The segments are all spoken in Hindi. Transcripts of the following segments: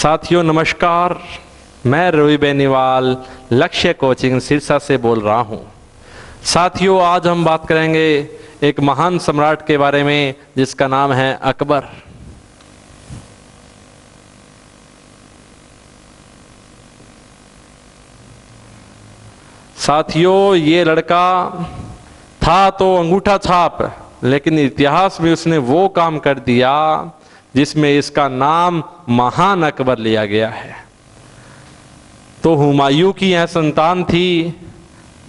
साथियों नमस्कार, मैं रवि बेनीवाल लक्ष्य कोचिंग सिरसा से बोल रहा हूं। साथियों आज हम बात करेंगे एक महान सम्राट के बारे में जिसका नाम है अकबर। साथियों ये लड़का था तो अंगूठा छाप, लेकिन इतिहास में उसने वो काम कर दिया जिसमें इसका नाम महान अकबर लिया गया है। तो हुमायूं की यह संतान थी,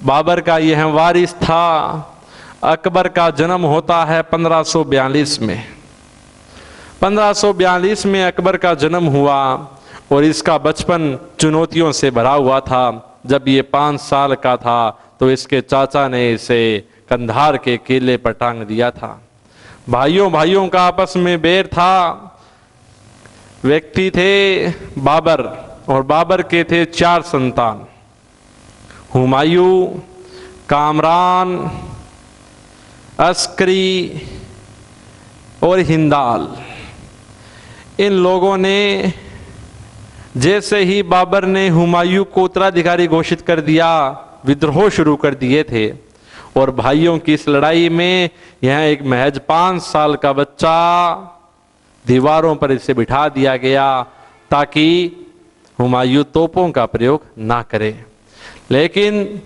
बाबर का यह वारिस था। अकबर का जन्म होता है 1542 में। 1542 में अकबर का जन्म हुआ और इसका बचपन चुनौतियों से भरा हुआ था। जब ये 5 साल का था तो इसके चाचा ने इसे कंधार के किले पर टांग दिया था। भाइयों का आपस में बैर था। व्यक्ति थे बाबर और बाबर के थे 4 संतान, हुमायूं, कामरान, अस्करी और हिंदाल। इन लोगों ने जैसे ही बाबर ने हुमायूं को उत्तराधिकारी घोषित कर दिया, विद्रोह शुरू कर दिए थे। और भाइयों की इस लड़ाई में यह एक महज 5 साल का बच्चा दीवारों पर इसे बिठा दिया गया ताकि हुमायूं तोपों का प्रयोग ना करे। लेकिन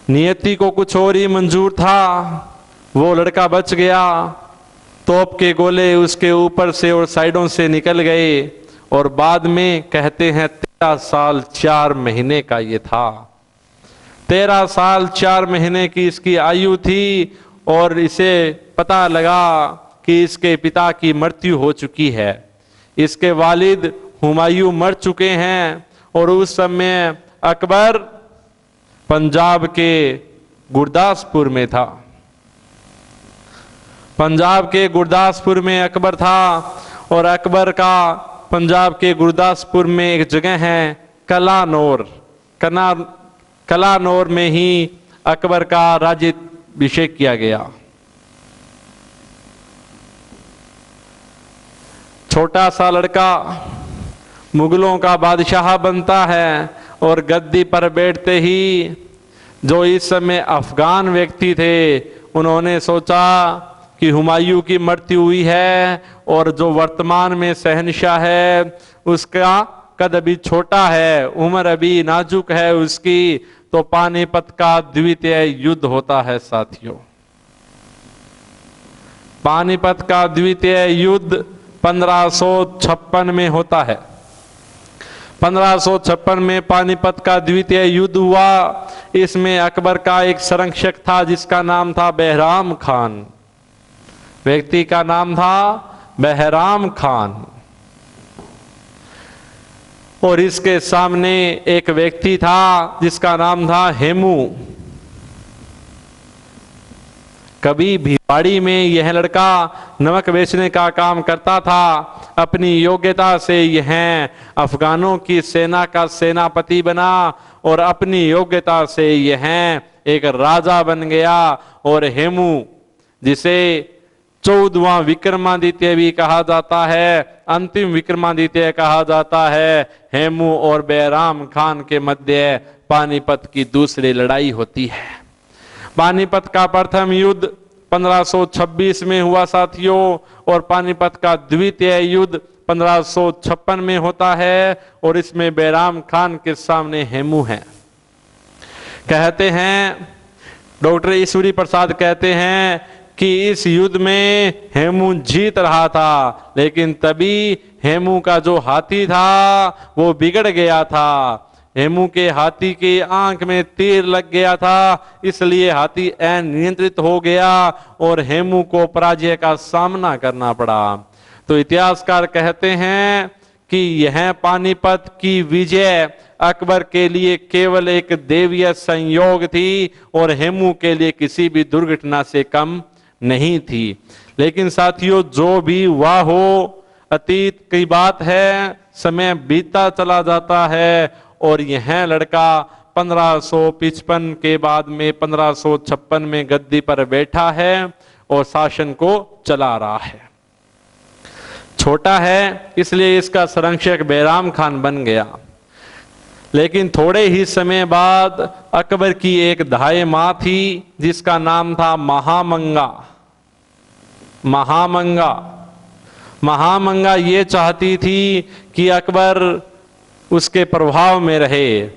नियति को कुछ और ही मंजूर था। वो लड़का बच गया। तोप के गोले उसके ऊपर से और साइडों से निकल गए और बाद में कहते हैं 13 साल 4 महीने का ये था। 13 साल 4 महीने की इसकी आयु थी और इसे पता लगा कि इसके पिता की मृत्यु हो चुकी है। इसके वालिद हुमायूं मर चुके हैं और उस समय अकबर पंजाब के गुरदासपुर में था। पंजाब के गुरदासपुर में अकबर था और अकबर का पंजाब के गुरदासपुर में एक जगह है कलानौर। कलानौर में ही अकबर का राज्याभिषेक किया गया। छोटा सा लड़का मुगलों का बादशाह बनता है और गद्दी पर बैठते ही जो इस समय अफगान व्यक्ति थे उन्होंने सोचा कि हुमायूं की मृत्यु हुई है और जो वर्तमान में शहंशाह है उसका कद अभी छोटा है, उम्र अभी नाजुक है उसकी, तो पानीपत का द्वितीय युद्ध होता है। साथियों पानीपत का द्वितीय युद्ध 1556 में होता है। 1556 में पानीपत का द्वितीय युद्ध हुआ। इसमें अकबर का एक संरक्षक था जिसका नाम था बहराम खान। व्यक्ति का नाम था बहराम खान और इसके सामने एक व्यक्ति था जिसका नाम था हेमू। कभी भिवाड़ी में यह लड़का नमक बेचने का काम करता था। अपनी योग्यता से यह अफगानों की सेना का सेनापति बना और अपनी योग्यता से यह एक राजा बन गया। और हेमू जिसे 14वां विक्रमादित्य भी कहा जाता है, अंतिम विक्रमादित्य कहा जाता है, हेमू और बहराम खान के मध्य पानीपत की दूसरी लड़ाई होती है। पानीपत का प्रथम युद्ध 1526 में हुआ साथियों और पानीपत का द्वितीय युद्ध 1556 में होता है और इसमें बहराम खान के सामने हेमू है। कहते हैं डॉक्टर ईश्वरी प्रसाद कहते हैं कि इस युद्ध में हेमू जीत रहा था, लेकिन तभी हेमू का जो हाथी था वो बिगड़ गया था। हेमू के हाथी की आंख में तीर लग गया था, इसलिए हाथी अनियंत्रित हो गया और हेमू को पराजय का सामना करना पड़ा। तो इतिहासकार कहते हैं कि यह पानीपत की विजय अकबर के लिए केवल एक दैवीय संयोग थी और हेमू के लिए किसी भी दुर्घटना से कम नहीं थी। लेकिन साथियों जो भी हुआ हो, अतीत की बात है, समय बीतता चला जाता है और यह लड़का 1555 के बाद में 1556 में गद्दी पर बैठा है और शासन को चला रहा है। छोटा है इसलिए इसका संरक्षक बैराम खान बन गया। लेकिन थोड़े ही समय बाद अकबर की एक धाय मां थी जिसका नाम था महामंगा। महामंगा महामंगा ये चाहती थी कि अकबर उसके प्रभाव में रहे,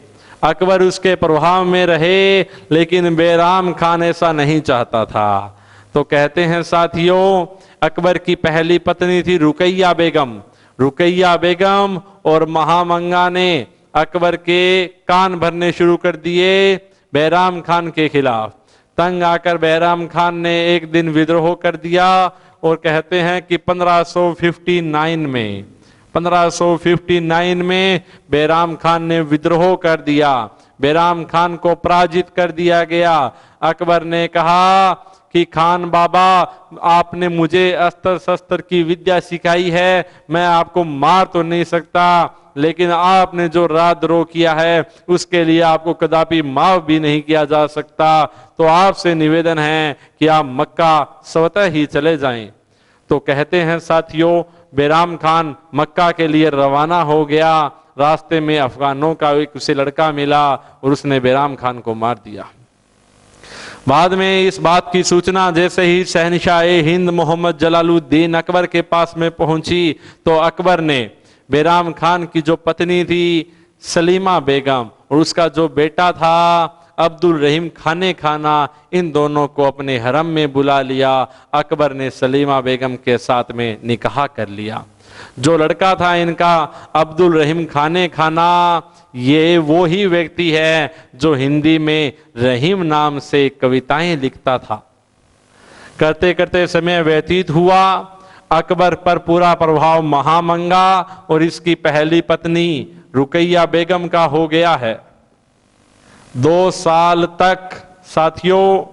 अकबर उसके प्रभाव में रहे, लेकिन बैराम खान ऐसा नहीं चाहता था। तो कहते हैं साथियों, अकबर की पहली पत्नी थी रुकैया बेगम। रुकैया बेगम और महामंगा ने अकबर के कान भरने शुरू कर दिए बैराम खान के खिलाफ। तंग आकर बैराम खान ने एक दिन विद्रोह कर दिया और कहते हैं कि 1559 में बैराम खान ने विद्रोह कर दिया। बैराम खान को पराजित कर दिया गया। अकबर ने कहा कि खान बाबा, आपने मुझे अस्त्र शस्त्र की विद्या सिखाई है, मैं आपको मार तो नहीं सकता, लेकिन आपने जो राजद्रोह किया है उसके लिए आपको कदापि माफ भी नहीं किया जा सकता। तो आपसे निवेदन है कि आप मक्का स्वतः ही चले जाएं। तो कहते हैं साथियों, बैराम खान मक्का के लिए रवाना हो गया। रास्ते में अफगानों का एक उसे लड़का मिला और उसने बैराम खान को मार दिया। बाद में इस बात की सूचना जैसे ही शहनशाह हिंद मोहम्मद जलालुद्दीन अकबर के पास में पहुंची, तो अकबर ने बैराम खान की जो पत्नी थी सलीमा बेगम और उसका जो बेटा था अब्दुल रहीम खाने खाना, इन दोनों को अपने हरम में बुला लिया। अकबर ने सलीमा बेगम के साथ में निकाह कर लिया। जो लड़का था इनका अब्दुल रहीम खाने खाना, ये वो ही व्यक्ति है जो हिंदी में रहीम नाम से कविताएं लिखता था। करते करते समय व्यतीत हुआ। अकबर पर पूरा प्रभाव महामंगा और इसकी पहली पत्नी रुकैया बेगम का हो गया है। 2 साल तक साथियों,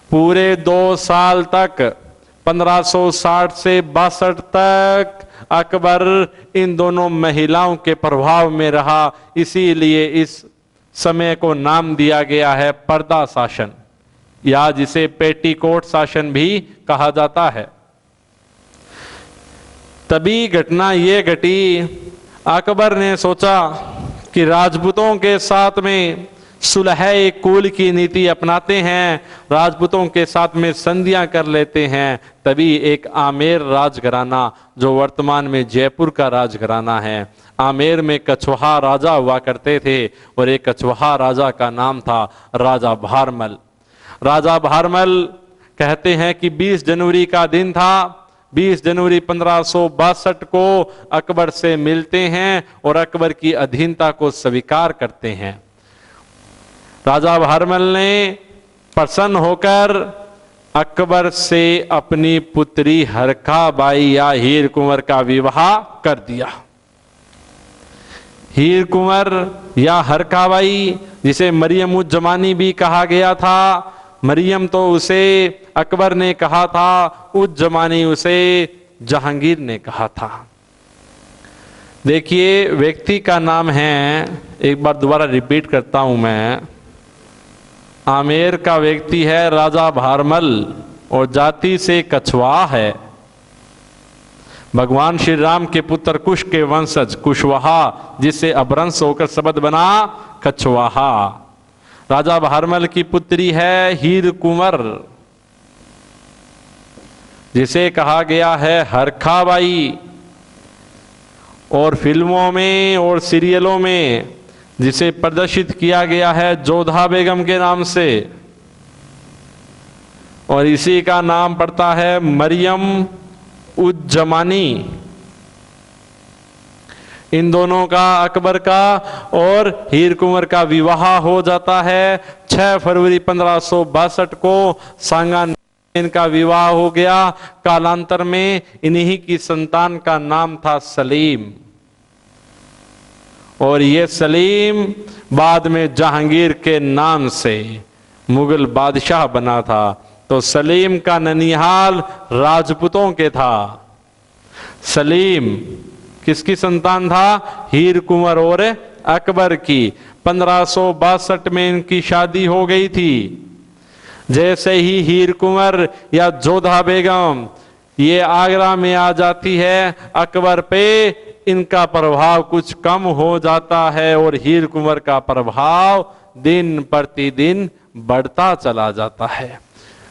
पूरे 2 साल तक 1560 से 62 तक अकबर इन दोनों महिलाओं के प्रभाव में रहा। इसीलिए इस समय को नाम दिया गया है पर्दा शासन, या जिसे पेटीकोट शासन भी कहा जाता है। तभी घटना ये घटी, अकबर ने सोचा कि राजपूतों के साथ में सुलह कुल की नीति अपनाते हैं, राजपूतों के साथ में संधियां कर लेते हैं। तभी एक आमेर राजघराना, जो वर्तमान में जयपुर का राजघराना है, आमेर में कछवाहा राजा हुआ करते थे और एक कछवाहा राजा का नाम था राजा भारमल। राजा भारमल कहते हैं कि 20 जनवरी का दिन था। 20 जनवरी 1562 को अकबर से मिलते हैं और अकबर की अधीनता को स्वीकार करते हैं। राजा भारमल ने प्रसन्न होकर अकबर से अपनी पुत्री हरकाबाई या हीर कुंवर का विवाह कर दिया। हीर कुंवर या हरकाबाई, जिसे मरियम उज जमानी भी कहा गया था, मरियम तो उसे अकबर ने कहा था, उज जमानी उसे जहांगीर ने कहा था। देखिए, व्यक्ति का नाम है, एक बार दोबारा रिपीट करता हूं मैं, आमेर का व्यक्ति है राजा भारमल और जाति से कछवाहा है। भगवान श्री राम के पुत्र कुश के वंशज कुशवाहा, जिससे अपभ्रंश होकर शब्द बना कछवाहा। राजा भारमल की पुत्री है हीर कुंवर, जिसे कहा गया है हरकाबाई, और फिल्मों में और सीरियलों में जिसे प्रदर्शित किया गया है जोधा बेगम के नाम से, और इसी का नाम पड़ता है मरियम उज जमानी। इन दोनों का, अकबर का और हीर कुंवर का विवाह हो जाता है। 6 फरवरी 1562 को सांगानेर इनका विवाह हो गया। कालांतर में इन्हीं की संतान का नाम था सलीम, और ये सलीम बाद में जहांगीर के नाम से मुगल बादशाह बना था। तो सलीम का ननिहाल राजपूतों के था। सलीम किसकी संतान था? हीर कुंवर और अकबर की। 1562 में इनकी शादी हो गई थी। जैसे ही हीर कुंवर या जोधा बेगम ये आगरा में आ जाती है। अकबर पे इनका प्रभाव कुछ कम हो जाता है और हीर कुंवर का प्रभाव दिन प्रतिदिन बढ़ता चला जाता है।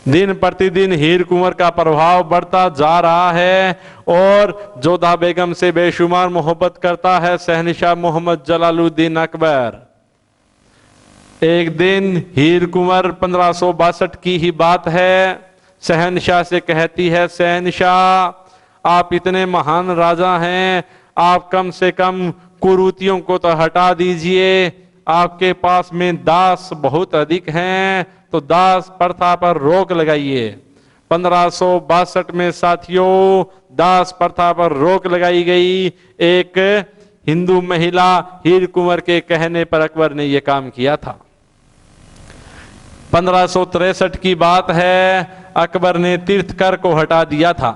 दिन प्रतिदिन हीर कुंवर का प्रभाव बढ़ता जा रहा है और जोधा बेगम से बेशुमार मोहब्बत करता है शहनशाह मोहम्मद जलालुद्दीन अकबर। एक दिन हीर कुंवर 1562 की ही बात है, शहनशाह से कहती है, शहनशाह आप इतने महान राजा हैं, आप कम से कम कुरीतियों को तो हटा दीजिए, आपके पास में दास बहुत अधिक हैं, तो दास प्रथा पर रोक लगाइए। 1562 में साथियों दास प्रथा पर रोक लगाई गई। एक हिंदू महिला हीर कुंवर के कहने पर अकबर ने यह काम किया था। 1563 की बात है, अकबर ने तीर्थकर को हटा दिया था।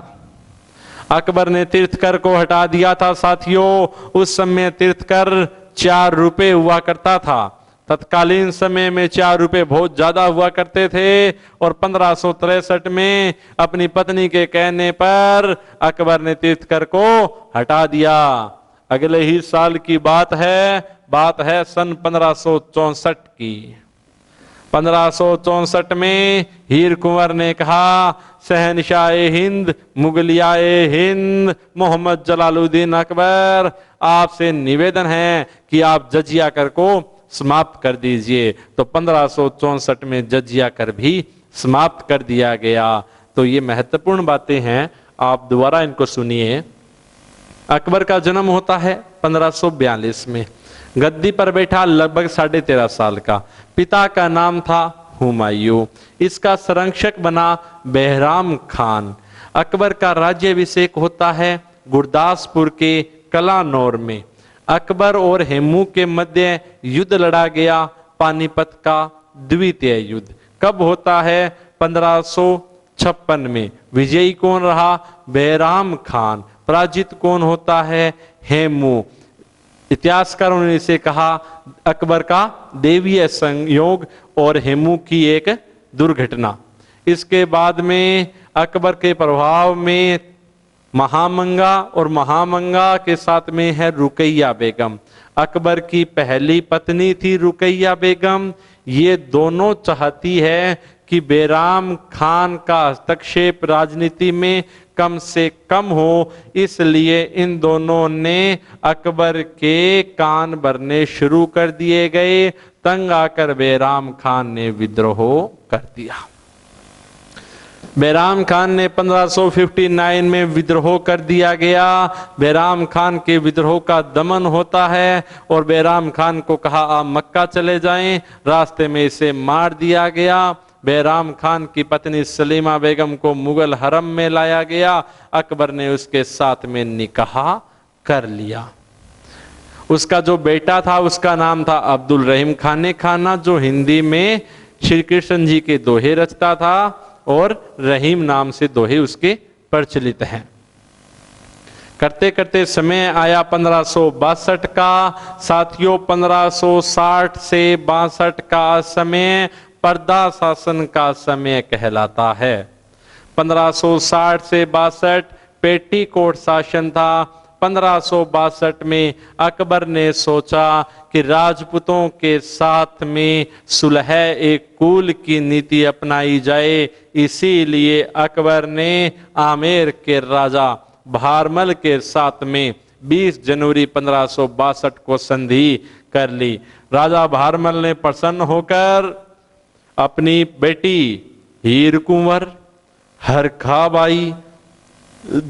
अकबर ने तीर्थकर को हटा दिया था साथियों। उस समय तीर्थकर 4 रुपए हुआ करता था। तत्कालीन समय में 4 रुपए बहुत ज्यादा हुआ करते थे और 1563 में अपनी पत्नी के कहने पर अकबर ने तीर्थकर को हटा दिया। अगले ही साल की बात है सन 1564 की। 1564 में हीर कुंवर ने कहा, शहनशाह हिंद मुगलियाए हिंद मोहम्मद जलालुद्दीन अकबर, आपसे निवेदन है कि आप जजिया कर को समाप्त कर दीजिए। तो 1564 में जजिया कर भी समाप्त कर दिया गया। तो ये महत्वपूर्ण बातें हैं, आप दोबारा इनको सुनिए। अकबर का जन्म होता है 1542 में। गद्दी पर बैठा लगभग 13.5 साल का। पिता का नाम था हुमायूं। इसका संरक्षक बना बहराम खान। अकबर का राज्याभिषेक होता है गुरदासपुर के कलानौर में। अकबर और हेमू के मध्य युद्ध लड़ा गया, पानीपत का द्वितीय युद्ध। कब होता है? 1556 में। विजयी कौन रहा? बहराम खान। पराजित कौन होता है? हेमू। इतिहासकारों ने इसे कहा अकबर का देवीय संयोग और हेमू की एक दुर्घटना। इसके बाद में अकबर के प्रभाव में महामंगा और महामंगा के साथ में है रुकैया बेगम। अकबर की पहली पत्नी थी रुकैया बेगम। ये दोनों चाहती है कि बहराम खान का हस्तक्षेप राजनीति में कम से कम हो, इसलिए इन दोनों ने अकबर के कान भरने शुरू कर दिए गए। तंग आकर बहराम खान ने विद्रोह कर दिया। बहराम खान ने 1559 में विद्रोह कर दिया गया। बहराम खान के विद्रोह का दमन होता है और बहराम खान को कहा आप मक्का चले जाएं। रास्ते में इसे मार दिया गया। बहराम खान की पत्नी सलीमा बेगम को मुगल हरम में लाया गया। अकबर ने उसके साथ में निकाह कर लिया। उसका जो बेटा था उसका नाम था अब्दुल रहीम खाने खाना, जो हिंदी में श्री कृष्ण जी के दोहे रचता था और रहीम नाम से दोहे उसके प्रचलित हैं। करते करते समय आया 1562 का। साथियों 1560 से 62 का समय पर्दा शासन का समय कहलाता है। 1560 से 62 पेटीकोट शासन था। 1562 में अकबर ने सोचा कि राजपूतों के साथ में सुलह एक कुल की नीति अपनाई जाए। इसीलिए अकबर ने आमेर के राजा भारमल के साथ में 20 जनवरी 1562 को संधि कर ली। राजा भारमल ने प्रसन्न होकर अपनी बेटी हीर कुंवर, हरखाबाई,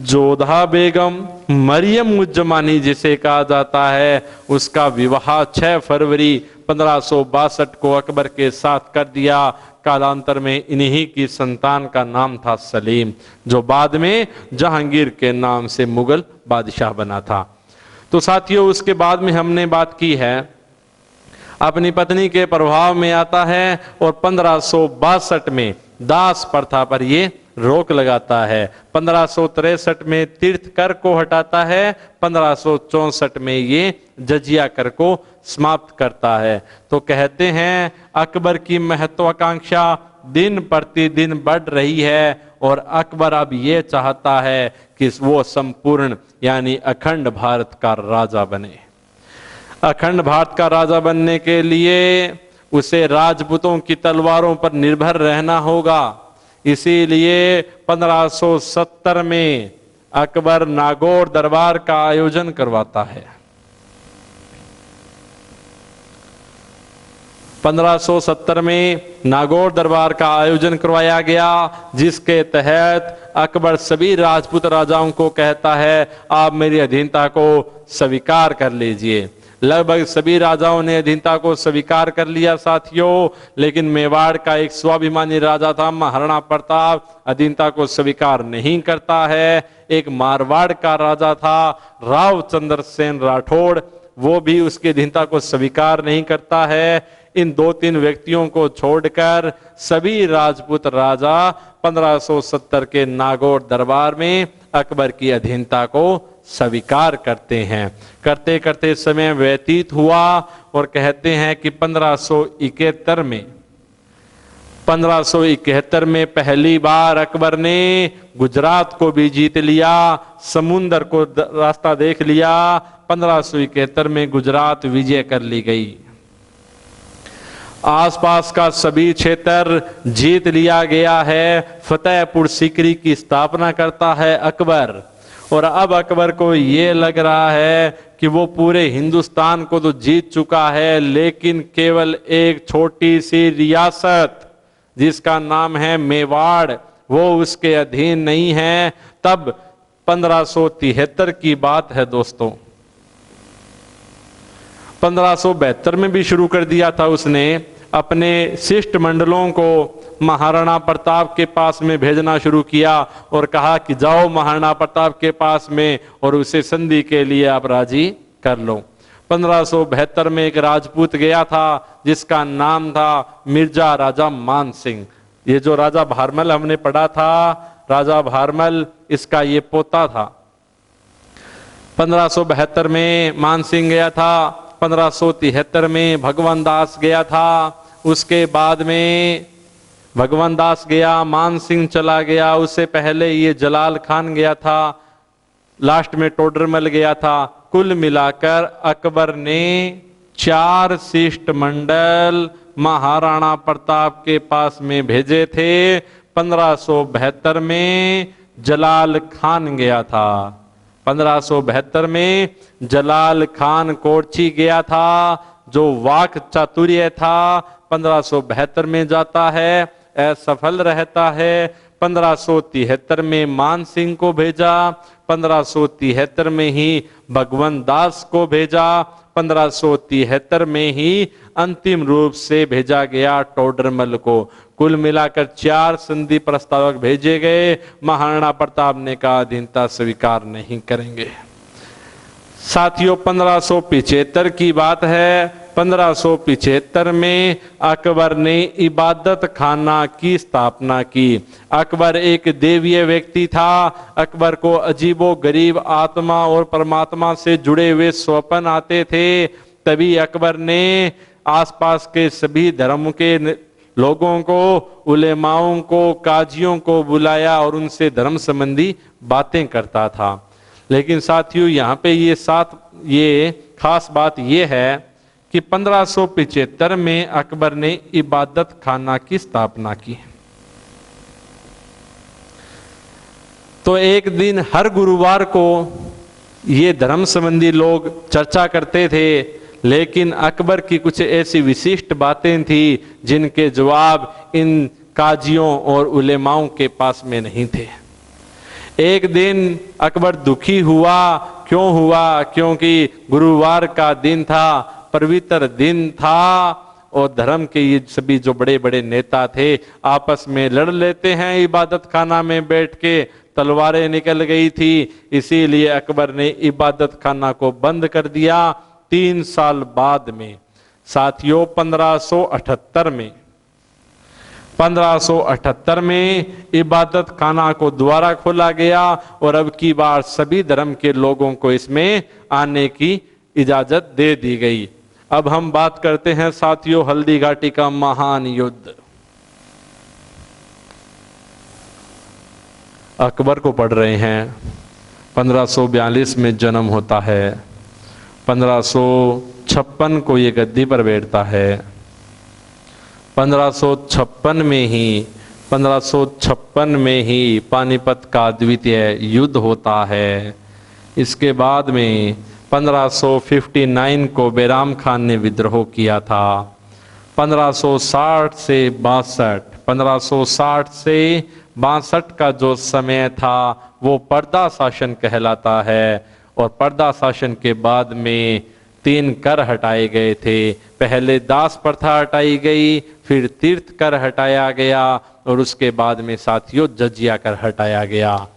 जोधा बेगम, मरियम उज्जमानी जिसे कहा जाता है, उसका विवाह 6 फरवरी 1562 को अकबर के साथ कर दिया। कालांतर में इन्हीं की संतान का नाम था सलीम, जो बाद में जहांगीर के नाम से मुगल बादशाह बना था। तो साथियों उसके बाद में हमने बात की है अपनी पत्नी के प्रभाव में आता है और 1562 में दास प्रथा पर ये रोक लगाता है। 1563 में तीर्थकर को हटाता है। 1564 में ये जजिया कर को समाप्त करता है। तो कहते हैं अकबर की महत्वाकांक्षा दिन प्रतिदिन बढ़ रही है और अकबर अब ये चाहता है कि वो संपूर्ण यानी अखंड भारत का राजा बने। अखंड भारत का राजा बनने के लिए उसे राजपूतों की तलवारों पर निर्भर रहना होगा। इसीलिए 1570 में अकबर नागौर दरबार का आयोजन करवाता है। 1570 में नागौर दरबार का आयोजन करवाया गया, जिसके तहत अकबर सभी राजपूत राजाओं को कहता है आप मेरी अधीनता को स्वीकार कर लीजिए। लगभग सभी राजाओं ने अधीनता को स्वीकार कर लिया साथियों, लेकिन मेवाड़ का एक स्वाभिमानी राजा था महाराणा प्रताप, अधीनता को स्वीकार नहीं करता है। एक मारवाड़ का राजा था राव चंद्र सेन राठौड़, वो भी उसकी अधीनता को स्वीकार नहीं करता है। इन 2-3 व्यक्तियों को छोड़कर सभी राजपूत राजा 1570 के नागौर दरबार में अकबर की अधीनता को स्वीकार करते हैं। करते करते समय व्यतीत हुआ और कहते हैं कि 1571 में पहली बार अकबर ने गुजरात को भी जीत लिया, समुंदर को रास्ता देख लिया। 1571 में गुजरात विजय कर ली गई, आसपास का सभी क्षेत्र जीत लिया गया है। फतेहपुर सीकरी की स्थापना करता है अकबर, और अब अकबर को ये लग रहा है कि वो पूरे हिंदुस्तान को तो जीत चुका है, लेकिन केवल एक छोटी सी रियासत जिसका नाम है मेवाड़, वो उसके अधीन नहीं है। तब 1573 की बात है दोस्तों। 1572 में भी शुरू कर दिया था उसने अपने शिष्ट मंडलों को महाराणा प्रताप के पास में भेजना शुरू किया और कहा कि जाओ महाराणा प्रताप के पास में और उसे संधि के लिए आप राजी कर लो। 1572 में एक राजपूत गया था जिसका नाम था मिर्जा राजा मान सिंह। ये जो राजा भारमल हमने पढ़ा था, राजा भारमल इसका ये पोता था। 1572 में मान सिंह गया था, 1573 में भगवान दास गया था, उसके बाद में भगवान दास गया, मान सिंह चला गया, उससे पहले ये जलाल खान गया था, लास्ट में टोडरमल गया था। कुल मिलाकर अकबर ने 4 शिष्ट मंडल महाराणा प्रताप के पास में भेजे थे। 1572 में जलाल खान गया था, 1572 में जलाल खान कोर्ची गया था, जो वाक चातुर्य था 1572 में जाता है, असफल रहता है। 1573 में मान सिंह को भेजा, 1573 में ही भगवंत दास को भेजा, 1573 में ही अंतिम रूप से भेजा गया टोडरमल को। कुल मिलाकर 4 संधि प्रस्तावक भेजे गए। महाराणा प्रताप ने कहा अधीनता स्वीकार नहीं करेंगे। साथियों 1575 की बात है। 1575 में अकबर ने इबादत खाना की स्थापना की। अकबर एक देवीय व्यक्ति था। अकबर को अजीबो गरीब आत्मा और परमात्मा से जुड़े हुए स्वप्न आते थे। तभी अकबर ने आसपास के सभी धर्म के लोगों को, उलेमाओं को, काजियों को बुलाया और उनसे धर्म संबंधी बातें करता था। लेकिन साथियों यहाँ पे ये खास बात ये है कि 1575 में अकबर ने इबादत खाना की स्थापना की। तो एक दिन हर गुरुवार को ये धर्म संबंधी लोग चर्चा करते थे, लेकिन अकबर की कुछ ऐसी विशिष्ट बातें थी जिनके जवाब इन काजियों और उलेमाओं के पास में नहीं थे। एक दिन अकबर दुखी हुआ। क्यों हुआ? क्योंकि गुरुवार का दिन था, पवित्र दिन था, और धर्म के ये सभी जो बड़े बड़े नेता थे आपस में लड़ लेते हैं इबादत खाना में बैठ के, तलवारें निकल गई थी। इसीलिए अकबर ने इबादत खाना को बंद कर दिया। 3 साल बाद में साथियों 1578 में इबादत खाना को दोबारा खोला गया और अब की बार सभी धर्म के लोगों को इसमें आने की इजाजत दे दी गई। अब हम बात करते हैं साथियों हल्दी घाटी का महान युद्ध। अकबर को पढ़ रहे हैं। 1542 में जन्म होता है, 1556 को ये गद्दी पर बैठता है। 1556 में ही पानीपत का द्वितीय युद्ध होता है। इसके बाद में 1559 को बैराम खान ने विद्रोह किया था। 1560 से 62 का जो समय था वो पर्दा शासन कहलाता है। और पर्दा शासन के बाद में 3 कर हटाए गए थे। पहले दास प्रथा हटाई गई, फिर तीर्थ कर हटाया गया और उसके बाद में साथियों जजिया कर हटाया गया।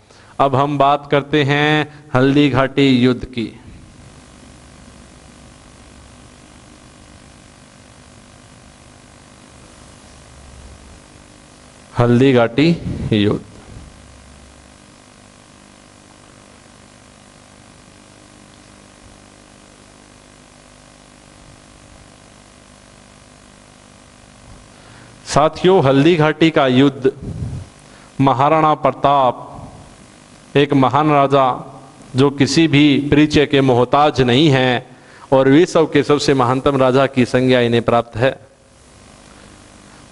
अब हम बात करते हैं हल्दी घाटी युद्ध की। हल्दी घाटी युद्ध साथियों, हल्दी घाटी का युद्ध महाराणा प्रताप एक महान राजा जो किसी भी परिचय के मोहताज नहीं हैं और विश्व के सबसे महानतम राजा की संज्ञा इन्हें प्राप्त है।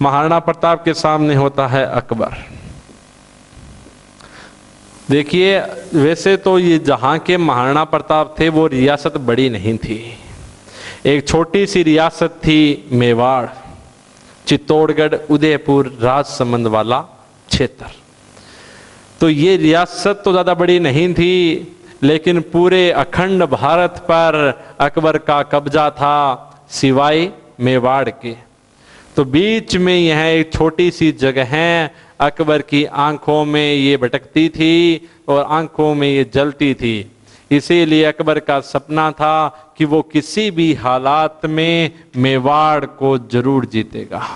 महाराणा प्रताप के सामने होता है अकबर। देखिए, वैसे तो ये जहां के महाराणा प्रताप थे वो रियासत बड़ी नहीं थी, एक छोटी सी रियासत थी मेवाड़, चित्तौड़गढ़, उदयपुर, राजसमंद वाला क्षेत्र। तो ये रियासत तो ज़्यादा बड़ी नहीं थी, लेकिन पूरे अखंड भारत पर अकबर का कब्जा था सिवाय मेवाड़ के। तो बीच में यह एक छोटी सी जगह है, अकबर की आंखों में ये भटकती थी और आंखों में ये जलती थी। इसीलिए अकबर का सपना था कि वो किसी भी हालात में मेवाड़ को जरूर जीतेगा।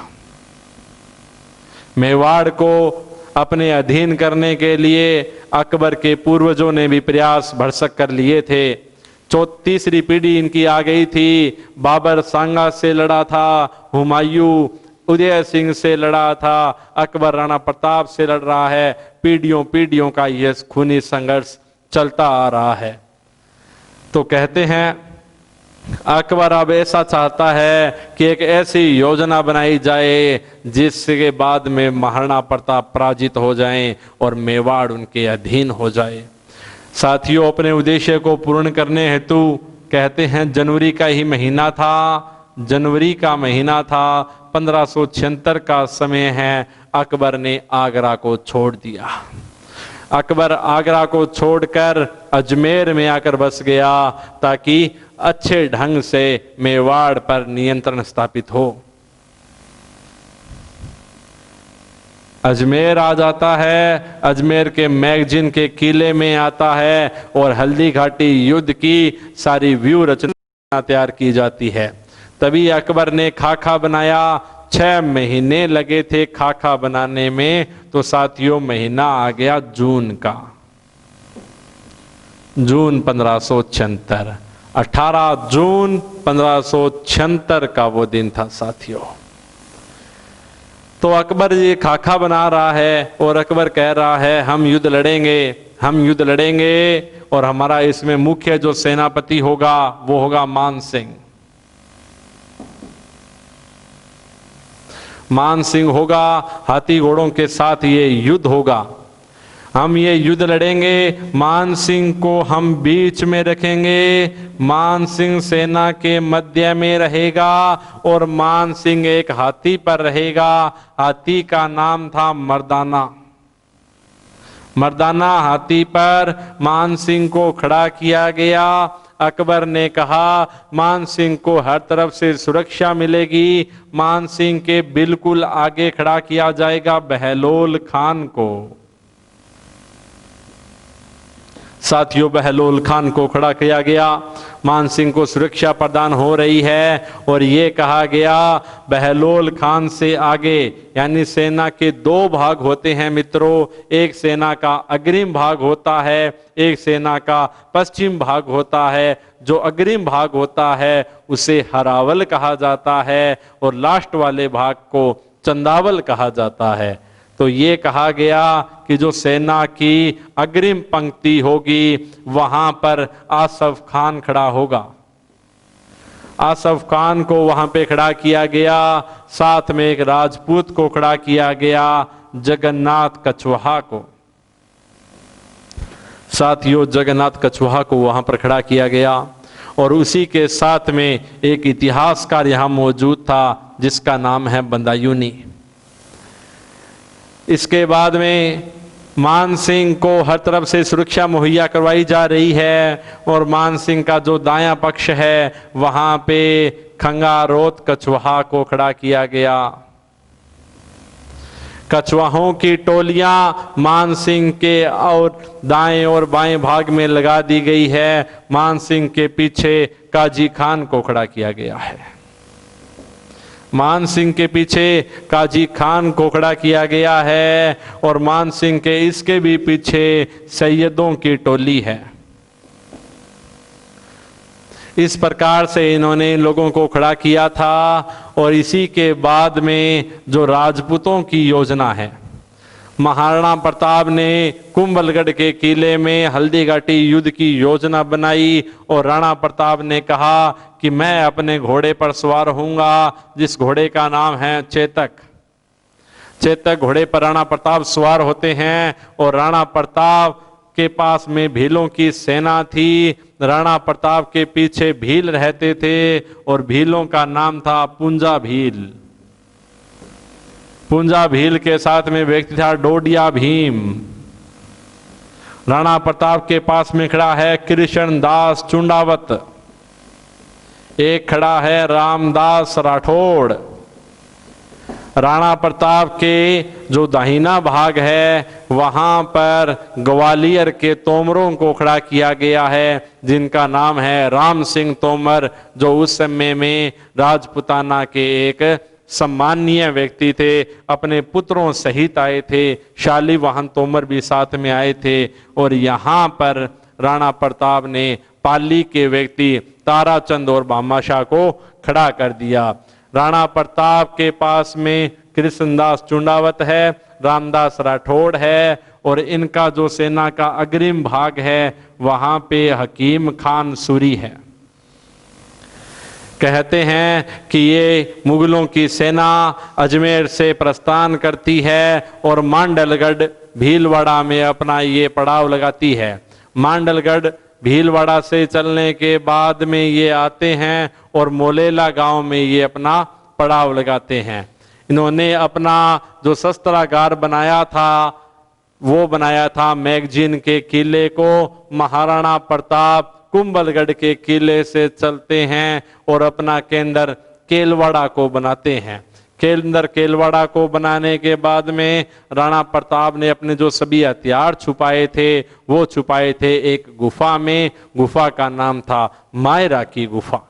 मेवाड़ को अपने अधीन करने के लिए अकबर के पूर्वजों ने भी प्रयास भरसक कर लिए थे। तीसरी पीढ़ी इनकी आ गई थी। बाबर सांगा से लड़ा था, हुमायूं उदय सिंह से लड़ा था, अकबर राणा प्रताप से लड़ रहा है। पीढ़ियों का यह खूनी संघर्ष चलता आ रहा है। तो कहते हैं अकबर अब ऐसा चाहता है कि एक ऐसी योजना बनाई जाए जिसके बाद में महाराणा प्रताप पराजित हो जाएं और मेवाड़ उनके अधीन हो जाए। साथियों, अपने उद्देश्य को पूर्ण करने हेतु कहते हैं जनवरी का ही महीना था, जनवरी का महीना था, 1576 का समय है। अकबर ने आगरा को छोड़ दिया। अकबर आगरा को छोड़कर अजमेर में आकर बस गया ताकि अच्छे ढंग से मेवाड़ पर नियंत्रण स्थापित हो। अजमेर आ जाता है, अजमेर के मैगजीन के किले में आता है और हल्दी घाटी युद्ध की सारी व्यू रचना तैयार की जाती है। तभी अकबर ने खाका बनाया। 6 महीने लगे थे खाका बनाने में। तो साथियों, महीना आ गया जून का, जून 1576, 18 जून 1576 का वो दिन था साथियों। तो अकबर ये खाका बना रहा है और अकबर कह रहा है हम युद्ध लड़ेंगे, हम युद्ध लड़ेंगे और हमारा इसमें मुख्य जो सेनापति होगा वो होगा मान सिंह। मान सिंह होगा, हाथी घोड़ों के साथ ये युद्ध होगा। हम ये युद्ध लड़ेंगे, मान सिंह को हम बीच में रखेंगे, मान सिंह सेना के मध्य में रहेगा और मान सिंह एक हाथी पर रहेगा। हाथी का नाम था मर्दाना। मर्दाना हाथी पर मान सिंह को खड़ा किया गया। अकबर ने कहा मान सिंह को हर तरफ से सुरक्षा मिलेगी। मान सिंह के बिल्कुल आगे खड़ा किया जाएगा बहलोल खान को। साथियों, बहलोल खान को खड़ा किया गया। मान सिंह को सुरक्षा प्रदान हो रही है और ये कहा गया बहलोल खान से आगे, यानी सेना के 2 भाग होते हैं मित्रों। एक सेना का अग्रिम भाग होता है, एक सेना का पश्चिम भाग होता है। जो अग्रिम भाग होता है उसे हरावल कहा जाता है और लास्ट वाले भाग को चंदावल कहा जाता है। तो ये कहा गया कि जो सेना की अग्रिम पंक्ति होगी वहां पर आसफ खान खड़ा होगा। आसफ खान को वहां पे खड़ा किया गया, साथ में एक राजपूत को खड़ा किया गया, जगन्नाथ कछवाहा को। साथियों, जगन्नाथ कछवाहा को वहां पर खड़ा किया गया और उसी के साथ में एक इतिहासकार यहां मौजूद था जिसका नाम है बदायूंनी। इसके बाद में मान सिंह को हर तरफ से सुरक्षा मुहैया करवाई जा रही है और मान सिंह का जो दायां पक्ष है वहां पे खंगारोत कछवाहा को खड़ा किया गया। कछवाहों की टोलियां मान सिंह के और दाएं और बाएं भाग में लगा दी गई है। मान सिंह के पीछे काजी खान को खड़ा किया गया है। मान सिंह के पीछे काजी खान को खड़ा किया गया है और मान सिंह के इसके भी पीछे सैयदों की टोली है। इस प्रकार से इन्होंने लोगों को खड़ा किया था और इसी के बाद में जो राजपूतों की योजना है, महाराणा प्रताप ने कुंभलगढ़ के किले में हल्दीघाटी युद्ध की योजना बनाई और राणा प्रताप ने कहा कि मैं अपने घोड़े पर सवार होऊंगा, जिस घोड़े का नाम है चेतक। चेतक घोड़े पर राणा प्रताप सवार होते हैं और राणा प्रताप के पास में भीलों की सेना थी। राणा प्रताप के पीछे भील रहते थे और भीलों का नाम था पुंजा भील। पुंजा भील के साथ में व्यक्ति था डोडिया भीम। राणा प्रताप के पास में खड़ा है कृष्ण दास चुंडावत, एक खड़ा है रामदास राठौड़। राणा प्रताप के जो दाहिना भाग है वहां पर ग्वालियर के तोमरों को खड़ा किया गया है जिनका नाम है राम सिंह तोमर, जो उस समय में राजपुताना के एक सम्माननीय व्यक्ति थे। अपने पुत्रों सहित आए थे। शालीवाहन तोमर भी साथ में आए थे और यहाँ पर राणा प्रताप ने पाली के व्यक्ति ताराचंद और भामाशाह को खड़ा कर दिया। राणा प्रताप के पास में कृष्णदास चुंडावत है, रामदास राठौड़ है और इनका जो सेना का अग्रिम भाग है वहां पे हकीम खान सूरी है। कहते हैं कि ये मुगलों की सेना अजमेर से प्रस्थान करती है और मांडलगढ़ भीलवाड़ा में अपना ये पड़ाव लगाती है। मांडलगढ़ भीलवाड़ा से चलने के बाद में ये आते हैं और मोलेला गांव में ये अपना पड़ाव लगाते हैं। इन्होंने अपना जो शस्त्रागार बनाया था वो बनाया था मैगजीन के किले को। महाराणा प्रताप कुंभलगढ़ के किले से चलते हैं और अपना केंद्र केलवाड़ा को बनाते हैं। केंद्र केलवाड़ा को बनाने के बाद में राणा प्रताप ने अपने जो सभी हथियार छुपाए थे वो छुपाए थे एक गुफा में। गुफा का नाम था मायरा की गुफा।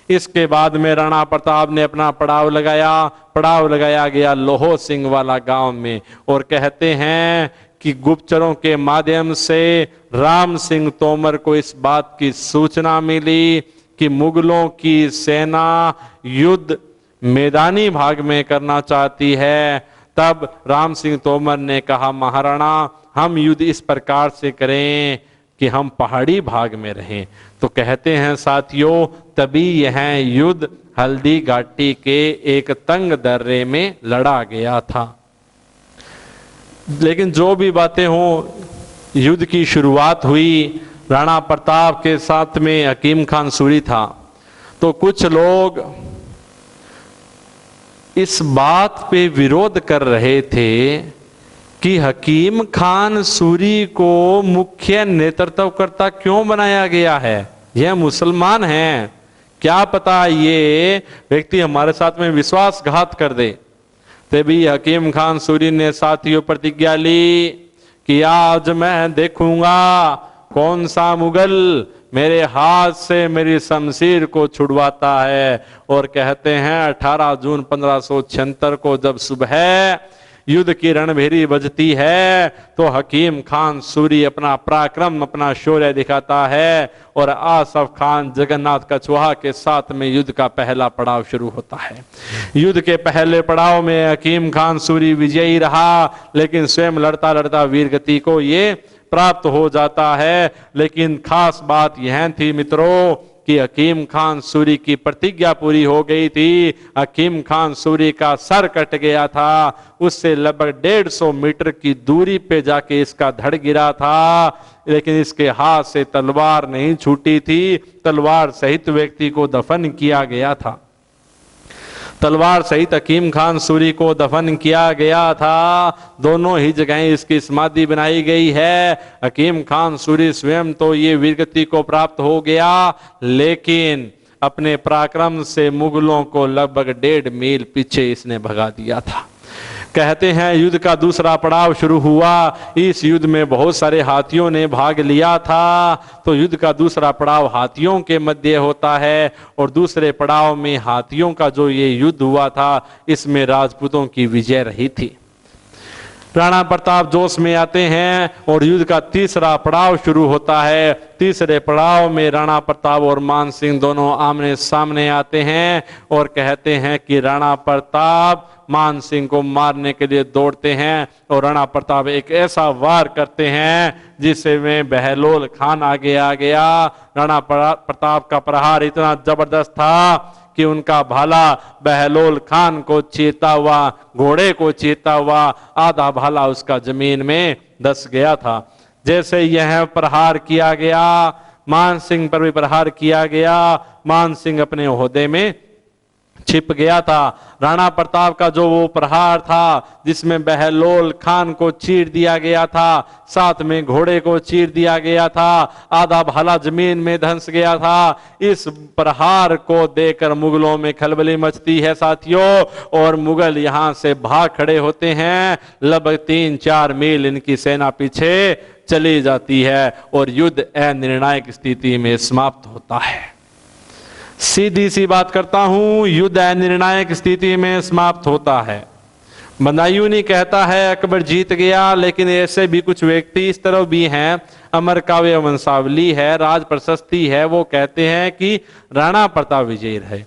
इसके बाद में राणा प्रताप ने अपना पड़ाव लगाया गया लोहो सिंह वाला गांव में और कहते हैं कि गुप्तचरों के माध्यम से राम सिंह तोमर को इस बात की सूचना मिली कि मुगलों की सेना युद्ध मैदानी भाग में करना चाहती है। तब राम सिंह तोमर ने कहा, महाराणा हम युद्ध इस प्रकार से करें कि हम पहाड़ी भाग में रहें। तो कहते हैं साथियों, तभी यह युद्ध हल्दी घाटी के एक तंग दर्रे में लड़ा गया था। लेकिन जो भी बातें हों, युद्ध की शुरुआत हुई। राणा प्रताप के साथ में हकीम खान सूरी था। तो कुछ लोग इस बात पे विरोध कर रहे थे कि हकीम खान सूरी को मुख्य नेतृत्वकर्ता क्यों बनाया गया है? यह मुसलमान हैं, क्या पता ये व्यक्ति हमारे साथ में विश्वासघात कर दे। तभी हकीम खान सूरी ने साथियों प्रतिज्ञा ली कि आज मैं देखूंगा कौन सा मुगल मेरे हाथ से मेरी शमशीर को छुड़वाता है। और कहते हैं 18 जून 1576 को जब सुबह युद्ध की रणभेरी बजती है तो हकीम खान सूरी अपना पराक्रम, अपना शौर्य दिखाता है और आसफ खान जगन्नाथ कछुआ के साथ में युद्ध का पहला पड़ाव शुरू होता है। युद्ध के पहले पड़ाव में हकीम खान सूरी विजयी रहा, लेकिन स्वयं लड़ता लड़ता वीरगति को ये प्राप्त हो जाता है। लेकिन खास बात यह थी मित्रों कि हकीम खान सूरी की प्रतिज्ञा पूरी हो गई थी। हकीम खान सूरी का सर कट गया था, उससे लगभग 150 मीटर की दूरी पे जाके इसका धड़ गिरा था, लेकिन इसके हाथ से तलवार नहीं छूटी थी। तलवार सहित व्यक्ति को दफन किया गया था। तलवार सहित हकीम खान सूरी को दफन किया गया था। दोनों ही जगह इसकी समाधि बनाई गई है। हकीम खान सूरी स्वयं तो ये वीरगति को प्राप्त हो गया, लेकिन अपने पराक्रम से मुगलों को लगभग 1.5 मील पीछे इसने भगा दिया था। कहते हैं युद्ध का दूसरा पड़ाव शुरू हुआ। इस युद्ध में बहुत सारे हाथियों ने भाग लिया था, तो युद्ध का दूसरा पड़ाव हाथियों के मध्य होता है और दूसरे पड़ाव में हाथियों का जो ये युद्ध हुआ था इसमें राजपूतों की विजय रही थी। राणा प्रताप जोश में आते हैं और युद्ध का तीसरा पड़ाव शुरू होता है। तीसरे पड़ाव में राणा प्रताप और मान सिंह दोनों आमने सामने आते हैं और कहते हैं कि राणा प्रताप मान सिंह को मारने के लिए दौड़ते हैं और राणा प्रताप एक ऐसा वार करते हैं जिससे में बहलोल खान आगे आ गया। राणा प्रताप का प्रहार इतना जबरदस्त था कि उनका भाला बहलोल खान को चीरता हुआ, घोड़े को चीरता हुआ आधा भाला उसका जमीन में धंस गया था। जैसे यह प्रहार किया गया, मान सिंह पर भी प्रहार किया गया। मान सिंह अपने ओहदे में छिप गया था। राणा प्रताप का जो वो प्रहार था जिसमें बहलोल खान को चीर दिया गया था, साथ में घोड़े को चीर दिया गया था, आधा भाला जमीन में धंस गया था। इस प्रहार को देखकर मुगलों में खलबली मचती है साथियों, और मुगल यहां से भाग खड़े होते हैं। लगभग 3-4 मील इनकी सेना पीछे चली जाती है और युद्ध अनिर्णायक स्थिति में समाप्त होता है। सीधी सी बात करता हूं, युद्ध अनिर्णायक स्थिति में समाप्त होता है। बदायूनी कहता है अकबर जीत गया, लेकिन ऐसे भी कुछ व्यक्ति इस तरह भी हैं, अमर काव्य वंशावली है, राज प्रशस्ति है, वो कहते हैं कि राणा प्रताप विजयी रहे।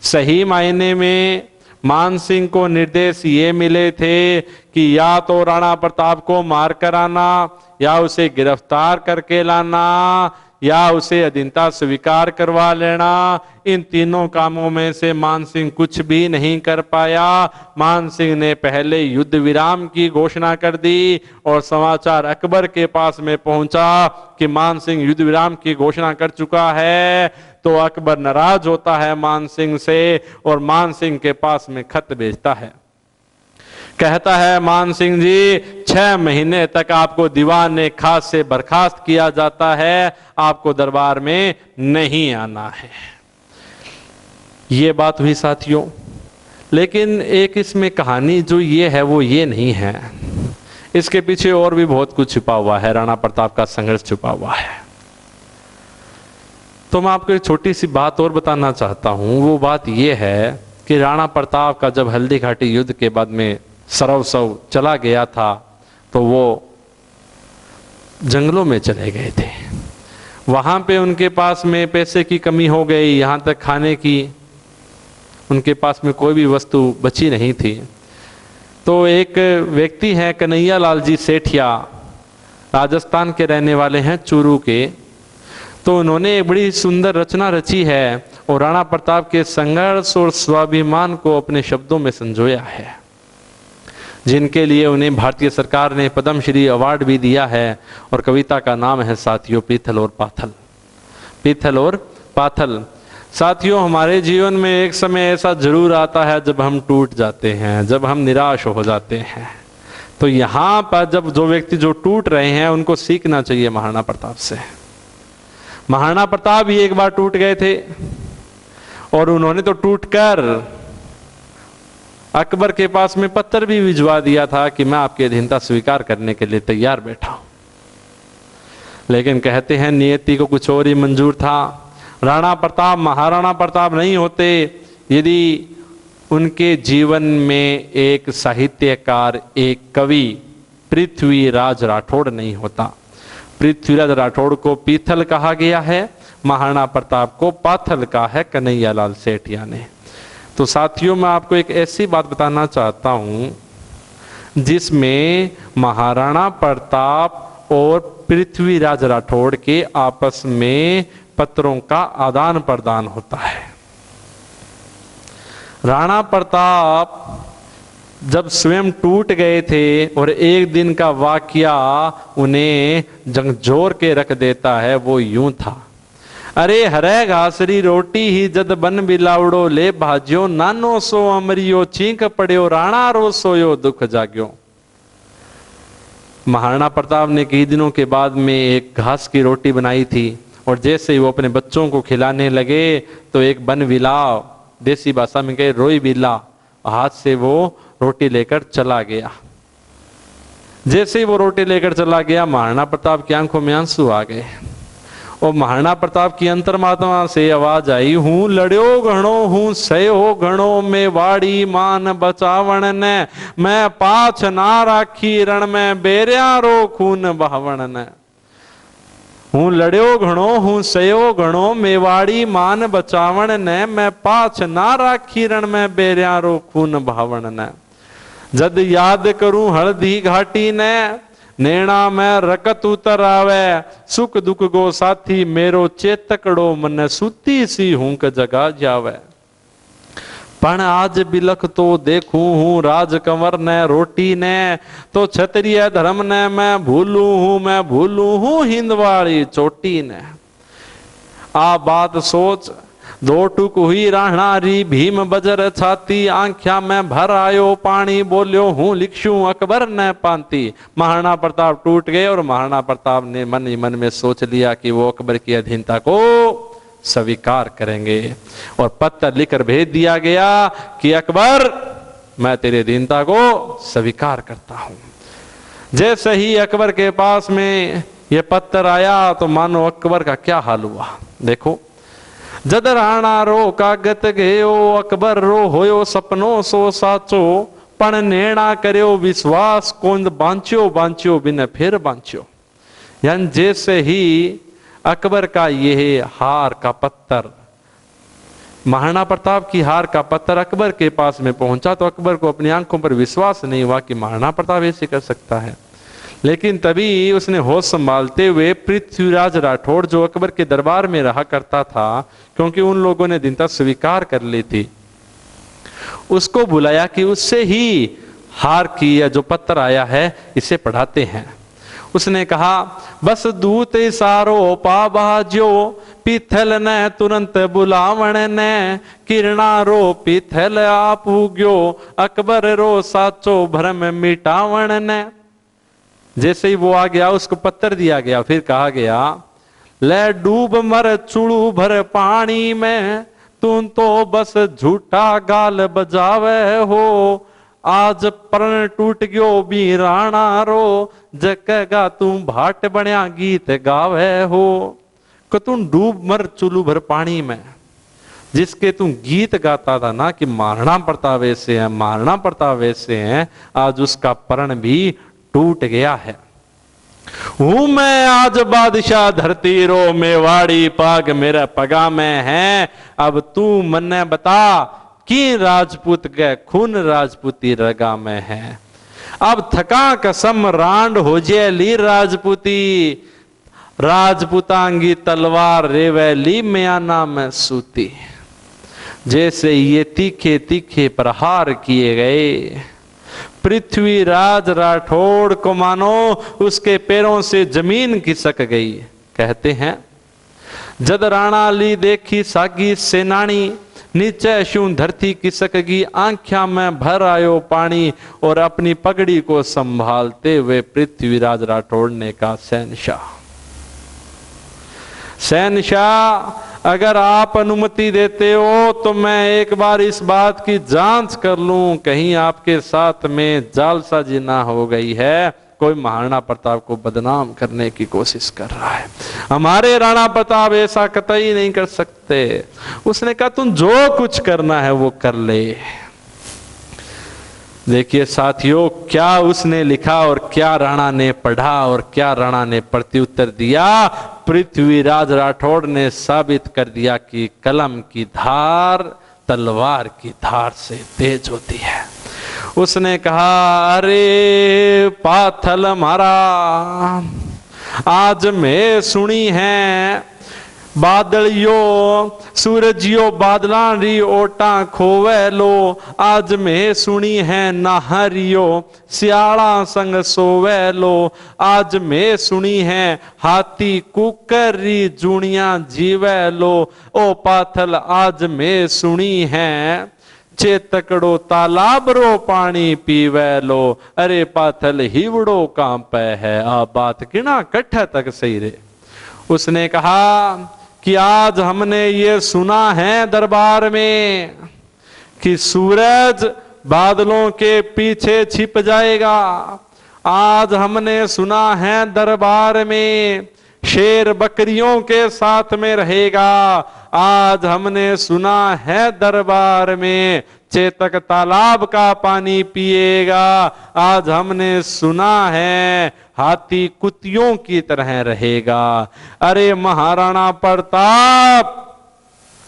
सही मायने में मान सिंह को निर्देश ये मिले थे कि या तो राणा प्रताप को मार कर आना, या उसे गिरफ्तार करके लाना, या उसे अधीनता स्वीकार करवा लेना। इन तीनों कामों में से मान सिंह कुछ भी नहीं कर पाया। मान सिंह ने पहले युद्ध विराम की घोषणा कर दी और समाचार अकबर के पास में पहुंचा कि मान सिंह युद्ध विराम की घोषणा कर चुका है। तो अकबर नाराज होता है मान सिंह से और मान सिंह के पास में खत भेजता है। कहता है मान सिंह जी 6 महीने तक आपको दीवान खास से बर्खास्त किया जाता है, आपको दरबार में नहीं आना है। ये बात हुई साथियों, लेकिन एक इसमें कहानी जो ये है वो ये नहीं है, इसके पीछे और भी बहुत कुछ छुपा हुआ है। राणा प्रताप का संघर्ष छुपा हुआ है। तो मैं आपको एक छोटी सी बात और बताना चाहता हूं। वो बात ये है कि राणा प्रताप का जब हल्दी घाटी युद्ध के बाद में सर्वस्व चला गया था तो वो जंगलों में चले गए थे। वहां पे उनके पास में पैसे की कमी हो गई, यहां तक खाने की उनके पास में कोई भी वस्तु बची नहीं थी। तो एक व्यक्ति हैं कन्हैया लाल जी सेठिया, राजस्थान के रहने वाले हैं, चूरू के। तो उन्होंने एक बड़ी सुंदर रचना रची है और राणा प्रताप के संघर्ष और स्वाभिमान को अपने शब्दों में संजोया है, जिनके लिए उन्हें भारतीय सरकार ने पद्मश्री अवार्ड भी दिया है। और कविता का नाम है साथियों पीथल और पाथल। पीथल और पाथल। साथियों, हमारे जीवन में एक समय ऐसा जरूर आता है जब हम टूट जाते हैं, जब हम निराश हो जाते हैं। तो यहाँ पर जब जो व्यक्ति जो टूट रहे हैं उनको सीखना चाहिए महाराणा प्रताप से। महाराणा प्रताप भी एक बार टूट गए थे और उन्होंने तो टूटकर अकबर के पास में पत्र भी भिजवा दिया था कि मैं आपकी अधीनता स्वीकार करने के लिए तैयार बैठा हूं। लेकिन कहते हैं नियति को कुछ और ही मंजूर था। राणा प्रताप महाराणा प्रताप नहीं होते। यदि उनके जीवन में एक साहित्यकार, एक कवि पृथ्वीराज राठौड़ नहीं होता। पृथ्वीराज राठौड़ को पीथल कहा गया है, महाराणा प्रताप को पाथल कहा है कन्हैयालाल सेठिया ने। तो साथियों, मैं आपको एक ऐसी बात बताना चाहता हूं जिसमें महाराणा प्रताप और पृथ्वीराज राठौड़ के आपस में पत्रों का आदान प्रदान होता है। राणा प्रताप जब स्वयं टूट गए थे और एक दिन का वाकया उन्हें झकझोर के रख देता है, वो यूं था, अरे हरे घासरी रोटी ही जद बन बिलावड़ो ले भाज्यो, नानो सो अमरियो चींक पड़ियो, राणा रो सोयो दुख जाग्यो। महाराणा प्रताप ने कई दिनों के बाद में एक घास की रोटी बनाई थी और जैसे ही वो अपने बच्चों को खिलाने लगे तो एक बन बिलाव, देसी भाषा में कहे रोई बिल्ला, हाथ से वो रोटी लेकर चला गया। जैसे ही वो रोटी लेकर चला गया, महाराणा प्रताप की आंखों में आंसू आ गए और महाराणा प्रताप की अंतर्मात्मा से आवाज आई, हूं लड़्यो घणो हूं सयो घणो, में वाड़ी मान बचावण ने, मैं पाछ ना राखी रण में बेरिया रो खून बहावण ने। हूं लड़्यो घणो हूं सयो घणो, मेवाड़ी मान बचावण ने, मैं पाछ ना राखी रण में बेरिया रो खून बहावण ने। जद याद करूं हल्दी घाटी ने, नैना में रकत उतर आवे, सुख दुख गो साथी मेरो चेतकड़ो, मन सुती सी हूं जगा जावे। पण आज बिलख तो देखूं हूं राज कंवर ने रोटी ने, तो क्षत्रिय धर्म ने मैं भूलू हूं हिंदवाड़ी चोटी ने। आ बात सोच दो टुक हुई राहणारी, भीम बजर छाती, आंख्या में भर आयो पानी, बोलियो हूं लिखूं अकबर ने पांती। महाराणा प्रताप टूट गए और महाराणा प्रताप ने मन ही मन में सोच लिया कि वो अकबर की अधीनता को स्वीकार करेंगे और पत्र लिखकर भेज दिया गया कि अकबर, मैं तेरी अधीनता को स्वीकार करता हूं। जैसे ही अकबर के पास में यह पत्र आया तो मानो अकबर का क्या हाल हुआ। देखो, जद राणा रो कागत गयो, अकबर रो होयो सपनो सो साचो, पण नेणा करियो विश्वास, कोंद बांच्यो बिन फिर बांच्यो। यानी जैसे ही अकबर का यह हार का पत्थर, महाराणा प्रताप की हार का पत्थर अकबर के पास में पहुंचा तो अकबर को अपनी आंखों पर विश्वास नहीं हुआ कि महाराणा प्रताप ऐसे कर सकता है। लेकिन तभी उसने होश संभालते हुए पृथ्वीराज राठौड़, जो अकबर के दरबार में रहा करता था, क्योंकि उन लोगों ने दीनता स्वीकार कर ली थी, उसको बुलाया कि उससे ही हार की या जो पत्र आया है इसे पढ़ाते हैं। उसने कहा, बस दूत इशारो पा बाजो, पीथल ने तुरंत बुलावण ने, किरणा रो पीथल आप उग्यो, अकबर रो साचो भरम मिटावण ने। जैसे ही वो आ गया, उसको पत्र दिया गया, फिर कहा गया, ले डूब मर चुड़ू भर पानी में, तुम तो बस झूठा गाल बजावे हो, आज प्रण टूट गयो भी राणा रो, जगगा तुम भाट बण्या गीत गावे हो। कि तुम डूब मर चुलू भर पानी में, जिसके तुम गीत गाता था ना कि महाराणा प्रताप ऐसे हैं, महाराणा प्रताप ऐसे हैं, आज उसका प्रण भी टूट गया है। हूं मैं आज बादशाह धरती रो, मेवाड़ी पाग मेरा पगा में है, अब तू मन्ने बता कि राजपूत के खून राजपूती रगा में है। अब थका कसम रांड हो जे ली राजपूती, राजपूतांगी तलवार रेवैली म्याना में सूती। जैसे ये तीखे तीखे प्रहार किए गए, पृथ्वीराज राठौड़ को मानो उसके पैरों से जमीन खिसक गई। कहते हैं, जद राणा ली देखी सागी सेनानी, नीचे शूं धरती खिसकगी, आंख्या में भर आयो पानी, और अपनी पगड़ी को संभालते हुए पृथ्वीराज राठौड़ ने कहा, शहनशाह, शहनशाह, अगर आप अनुमति देते हो तो मैं एक बार इस बात की जांच कर लूं, कहीं आपके साथ में जालसाजी ना हो गई है, कोई महाराणा प्रताप को बदनाम करने की कोशिश कर रहा है। हमारे राणा प्रताप ऐसा कतई नहीं कर सकते। उसने कहा, तुम जो कुछ करना है वो कर ले, देखिए साथियों, क्या उसने लिखा और क्या राणा ने पढ़ा और क्या राणा ने प्रत्युत्तर दिया। पृथ्वीराज राठौड़ ने साबित कर दिया कि कलम की धार तलवार की धार से तेज होती है। उसने कहा, अरे पाथल मारा, आज मैं सुनी है बादलियो सूरजियो बादलां री ओटा खोवे लो, आज मैं सुनी है नाहरियो सियाला संग सोवे लो, आज मैं सुनी है हाथी कुकर री जुनिया जीवे लो, ओ पाथल आज मैं सुनी है चेतकड़ो तालाब रो पानी पीवे लो, अरे पाथल हिवड़ो कांपे है, आ बात किना कट्ठा तक सही रे। उसने कहा कि आज हमने ये सुना है दरबार में कि सूरज बादलों के पीछे छिप जाएगा। आज हमने सुना है दरबार में शेर बकरियों के साथ में रहेगा। आज हमने सुना है दरबार में चेतक तालाब का पानी पिएगा। आज हमने सुना है हाथी कुतियों की तरह रहेगा। अरे महाराणा प्रताप,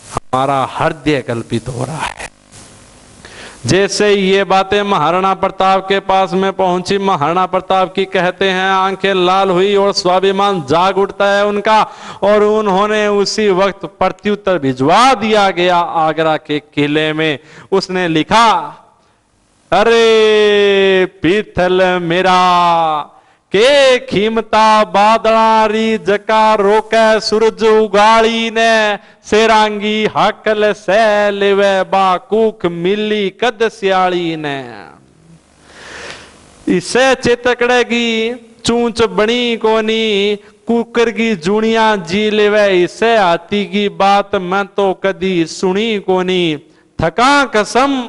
हमारा हृदय कल्पित हो रहा है। जैसे ये बातें महाराणा प्रताप के पास में पहुंची, महाराणा प्रताप की कहते हैं आंखें लाल हुई और स्वाभिमान जाग उठता है उनका, और उन्होंने उसी वक्त प्रत्युत्तर भिजवा दिया गया आगरा के किले में। उसने लिखा, अरे पीथल मेरा के खीमता बादलारी जका रोके सूरज उगाड़ी ने, सेरांगी हाकल से लेवे बाकूख मिली कद सियाली ने। इसे चेतकड़े की चूंच बनी कोनी, कुकर की जुनिया जी लेवे, इसे हाथी की बात मैं तो कदी सुनी कोनी। थका कसम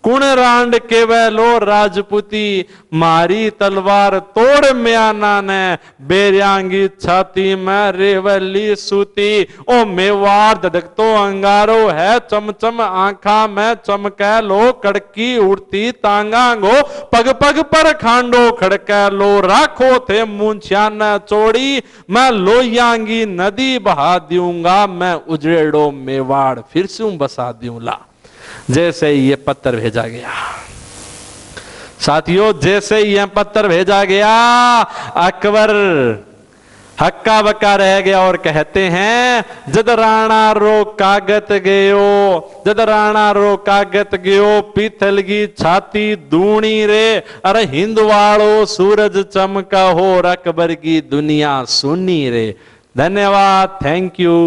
कुण रांड केवे लो राजपूती, मारी तलवार तोड़ म्याना ने, बेरयांगी छाती में रेवली सूती। ओ मेवाड़ धधकतो अंगारो है, चमचम आंखा में चमके लो, कड़की उड़ती तांगांगो, पग पग पर खांडो खड़के लो, राखो थे मूंछिया न चोड़ी, मैं लोयांगी नदी बहा दूंगा, मैं उजड़ेड़ो मेवाड़ फिर से बसा दूंगा। जैसे ये पत्र भेजा गया साथियों, जैसे यह पत्र भेजा गया, अकबर हक्का बक्का रह गया और कहते हैं, जद राणा रो कागत गयो, जद राणा रो कागत गयो, पीथल की छाती दूनी रे, अरे हिंदवाड़ो सूरज चमका हो, अकबर की दुनिया सुनी रे। धन्यवाद, थैंक यू।